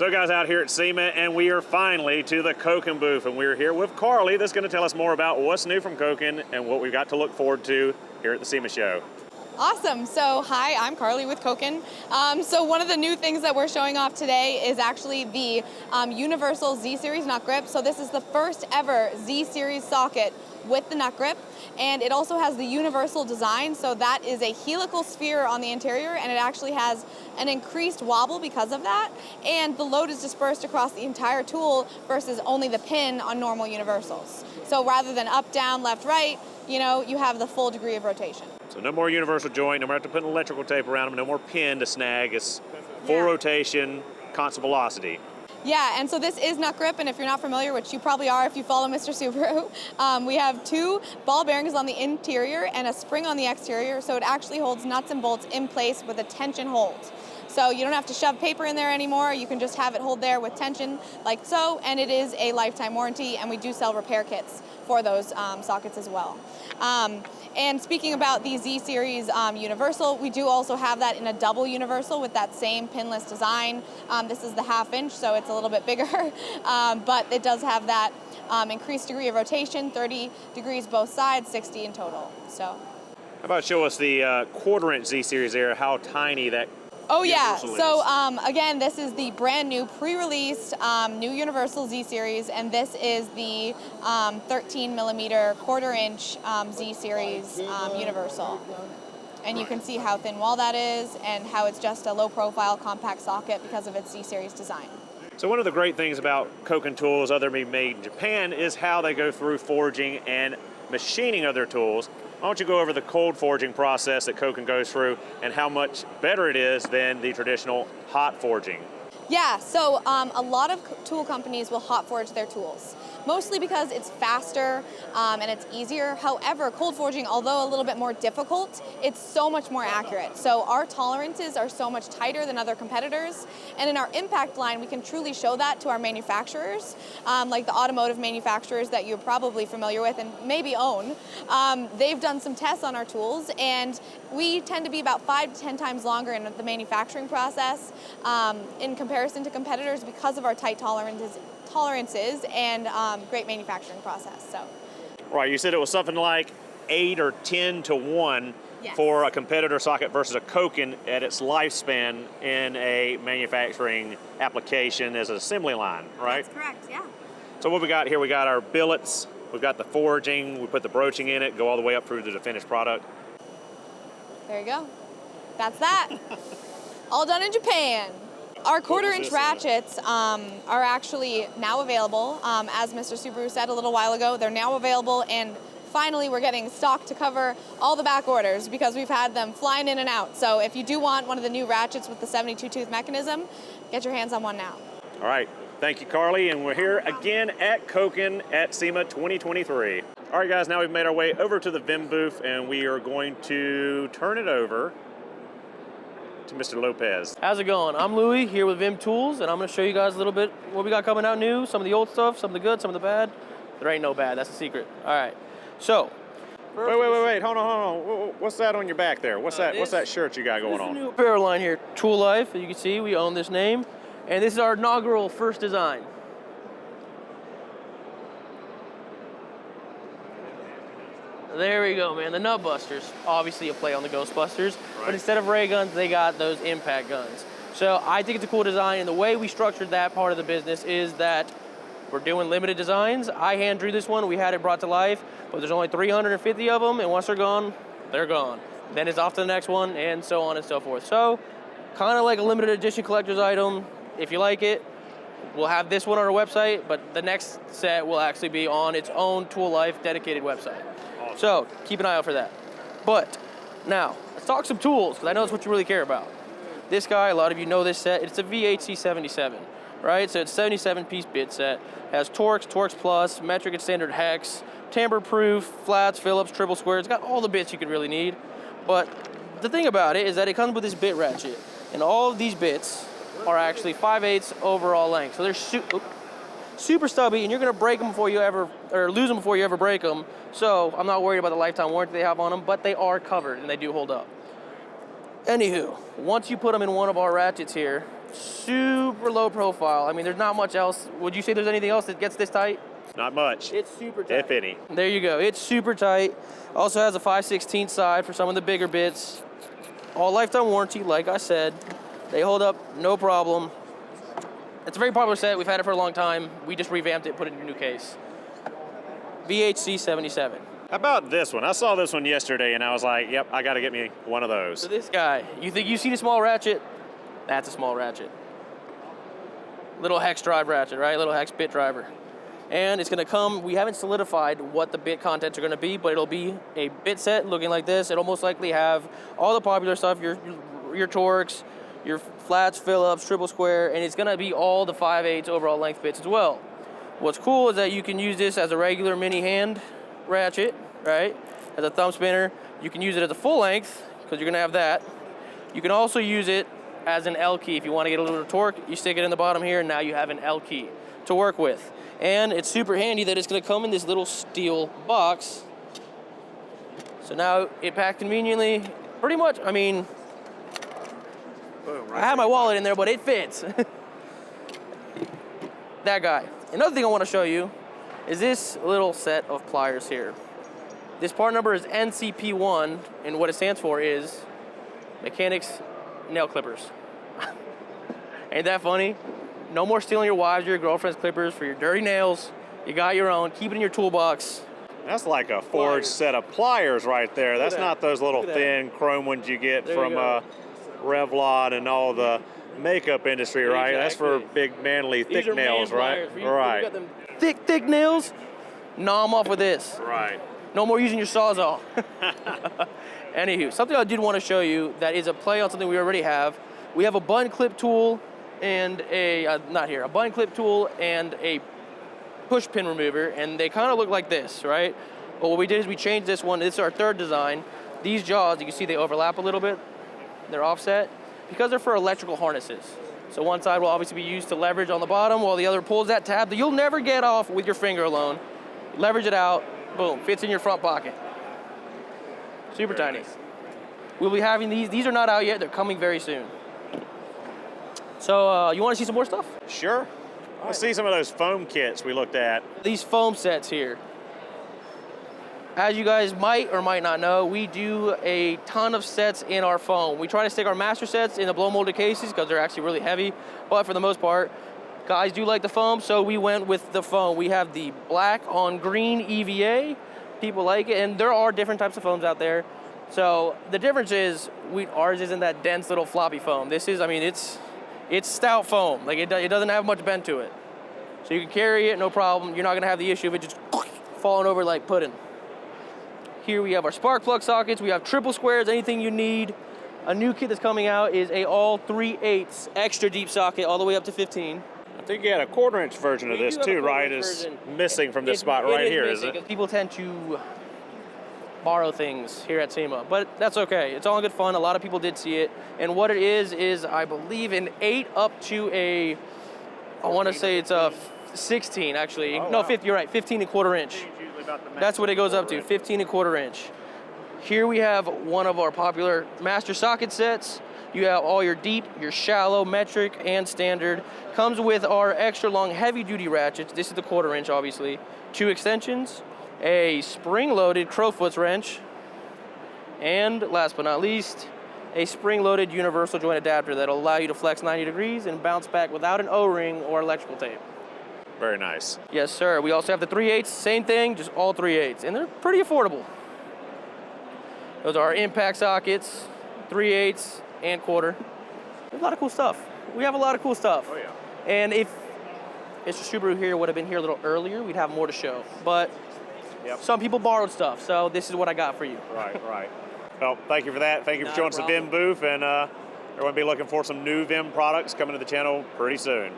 So guys, out here at SEMA, and we are finally to the Koken booth, and we're here with Carly that's going to tell us more about what's new from Koken and what we've got to look forward to here at the SEMA show. Awesome. So hi, I'm Carly with Koken. So one of the new things that we're showing off today is actually the Universal Z-Series nut grip. So this is the first ever Z-Series socket with the nut grip, and it also has the universal design. So that is a helical sphere on the interior, and it actually has an increased wobble because of that, and the load is dispersed across the entire tool versus only the pin on normal universals. So rather than up, down, left, right, you have the full degree of rotation. So no more universal joint, no more have to put an electrical tape around them, no more pin to snag. It's full rotation, constant velocity. Yeah, and so this is nut grip, and if you're not familiar, which you probably are if you follow Mr. Subaru, we have two ball bearings on the interior and a spring on the exterior, so it actually holds nuts and bolts in place with a tension hold. So you don't have to shove paper in there anymore, you can just have it hold there with tension like so, and it is a lifetime warranty, and we do sell repair kits for those sockets as well. And speaking about the Z-Series universal, we do also have that in a double universal with that same pinless design. This is the 1/2 inch, so it's a little bit bigger, but it does have that increased degree of rotation, 30 degrees both sides, 60 in total. So, How about show us the 1/4 inch Z-Series there, how tiny that universal is. So again, this is the brand new pre-released new Universal Z-Series, and this is the 13 millimeter 1/4 inch Z-Series universal. And you can see how thin wall that is and how it's just a low profile compact socket because of its Z-Series design. So one of the great things about Koken tools, other than being made in Japan, is how they go through forging and machining of their tools. Why don't you go over the cold forging process that Koken goes through and how much better it is than the traditional hot forging? Yeah, so a lot of tool companies will hot forge their tools, mostly because it's faster and it's easier. However, cold forging, although a little bit more difficult, it's so much more accurate. So our tolerances are so much tighter than other competitors, and in our impact line, we can truly show that to our manufacturers, like the automotive manufacturers that you're probably familiar with and maybe own. They've done some tests on our tools, and we tend to be about 5 to 10 times longer in the manufacturing process in comparison to competitors because of our tight tolerances and great manufacturing process. So, right, you said it was something like 8 or 10 to 1 for a competitor socket versus a Koken at its lifespan in a manufacturing application as an assembly line, right? That's correct, yeah. So what we got here, we got our billets, we've got the forging, we put the broaching in it, go all the way up through to the finished product. There you go. That's that. All done in Japan. Our 1/4 inch ratchets are actually now available. As Mr. Subaru said a little while ago, they're now available, and finally we're getting stock to cover all the back orders because we've had them flying in and out. So if you do want one of the new ratchets with the 72 tooth mechanism, get your hands on one now. All right, thank you, Carly, and we're here again at Koken at SEMA 2023. All right, guys, now we've made our way over to the VIM booth, and we are going to turn it over to Mr. Lopez. How's it going? I'm Louie here with VIM Tools, and I'm going to show you guys a little bit what we got coming out new, some of the old stuff, some of the good, some of the bad. There ain't no bad, that's the secret. All right, so. Wait, hold on. What's that on your back there? What's that shirt you got going on? This is a new apparel line here, Tool Life. As you can see, we own this name, and this is our inaugural first design. There we go, man. The Nut Busters, obviously a play on the Ghostbusters, but instead of ray guns, they got those impact guns. So I think it's a cool design, and the way we structured that part of the business is that we're doing limited designs. I hand drew this one, we had it brought to life, but there's only 350 of them, and once they're gone, they're gone. Then it's off to the next one, and so on and so forth. So, kind of like a limited edition collector's item. If you like it, we'll have this one on our website, but the next set will actually be on its own Tool Life dedicated website. So, keep an eye out for that. But, now, let's talk some tools, because I know that's what you really care about. This guy, a lot of you know this set, it's a VHC77, right? So it's a 77-piece bit set, has Torx, Torx Plus, metric and standard hex, tamper-proof, flats, Phillips, triple square. It's got all the bits you could really need. But the thing about it is that it comes with this bit ratchet, and all of these bits are actually 5/8 overall length. So they're super stubby, and you're gonna break them before you ever, or lose them before you ever break them. So I'm not worried about the lifetime warranty they have on them, but they are covered and they do hold up. Anywho, once you put them in one of our ratchets here, super low profile. I mean, there's not much else. Would you say there's anything else that gets this tight? Not much. It's super tight. If any. There you go. It's super tight. Also has a 5/16 side for some of the bigger bits. All lifetime warranty, like I said. They hold up, no problem. It's a very popular set. We've had it for a long time. We just revamped it, put it in a new case. VHC 77. How about this one? I saw this one yesterday and I was like, yep, I got to get me one of those. So this guy, you think you see the small ratchet? That's a small ratchet. Little hex drive ratchet, right? Little hex bit driver. And it's gonna come, we haven't solidified what the bit contents are gonna be, but it'll be a bit set looking like this. It'll most likely have all the popular stuff, your Torx, your flats, Phillips, triple square, and it's gonna be all the 5/8 overall length bits as well. What's cool is that you can use this as a regular mini hand ratchet, right? As a thumb spinner. You can use it as a full length, because you're gonna have that. You can also use it as an L key. If you wanna get a little torque, you stick it in the bottom here, and now you have an L key to work with. And it's super handy that it's gonna come in this little steel box. So now it packed conveniently, pretty much, I mean, Boom, I have my wallet in there, but it fits. That guy. Another thing I wanna show you is this little set of pliers here. This part number is NCP1, and what it stands for is Mechanics Nail Clippers. Ain't that funny? No more stealing your wives or your girlfriend's clippers for your dirty nails. You got your own. Keep it in your toolbox. That's like a forged set of pliers right there. That's not those little thin chrome ones you get from Revlon and all the makeup industry, right? That's for big, manly, thick nails, right? Right. You got them thick nails. Gnaw them off with this. Right. No more using your Sawzall. Anywho, something I did want to show you that is a play on something we already have. We have a button clip tool and a button clip tool and a push pin remover, and they kind of look like this, right? But what we did is we changed this one. This is our third design. These jaws, you can see they overlap a little bit. They're offset because they're for electrical harnesses. So one side will obviously be used to leverage on the bottom while the other pulls that tab that you'll never get off with your finger alone. Leverage it out, boom, fits in your front pocket. Super tiny. We'll be having these. These are not out yet. They're coming very soon. So you want to see some more stuff? Sure. Let's see some of those foam kits we looked at. These foam sets here. As you guys might or might not know, we do a ton of sets in our foam. We try to stick our master sets in the blow molded cases because they're actually really heavy, but for the most part, guys do like the foam, so we went with the foam. We have the black on green EVA. People like it, and there are different types of foams out there. So the difference is ours isn't that dense little floppy foam. This is, I mean, it's stout foam. Like it doesn't have much bend to it. So you can carry it, no problem. You're not gonna have the issue of it just falling over like pudding. Here we have our spark plug sockets. We have triple squares, anything you need. A new kit that's coming out is a all 3/8 extra deep socket all the way up to 15. I think you had a 1/4-inch version of this too, right? Is missing from this spot right here, is it? People tend to borrow things here at SEMA, but that's okay. It's all good fun. A lot of people did see it. And what it is I believe an 8 up to a, I want to say it's a 16 actually. Oh, no, wow. 50, you're right, 15 1/4 inch. That's what it goes up to, 15 1/4 inch. Here we have one of our popular master socket sets. You have all your deep, your shallow, metric, and standard. Comes with our extra long heavy duty ratchets. This is the 1/4 inch, obviously. 2 extensions, a spring-loaded crowfoot's wrench, and last but not least, a spring-loaded universal joint adapter that'll allow you to flex 90 degrees and bounce back without an O-ring or electrical tape. Very nice. Yes, sir. We also have the 3/8, same thing, just all 3/8, and they're pretty affordable. Those are our impact sockets, 3/8 and 1/4. There's a lot of cool stuff. We have a lot of cool stuff. Oh yeah. And if Mr. Subaru here would have been here a little earlier, we'd have more to show. But some people borrowed stuff, so this is what I got for you. Right. Well, thank you for that. Thank you for Not showing a us the problem. VIM booth, and everyone be looking for some new VIM products coming to the channel pretty soon.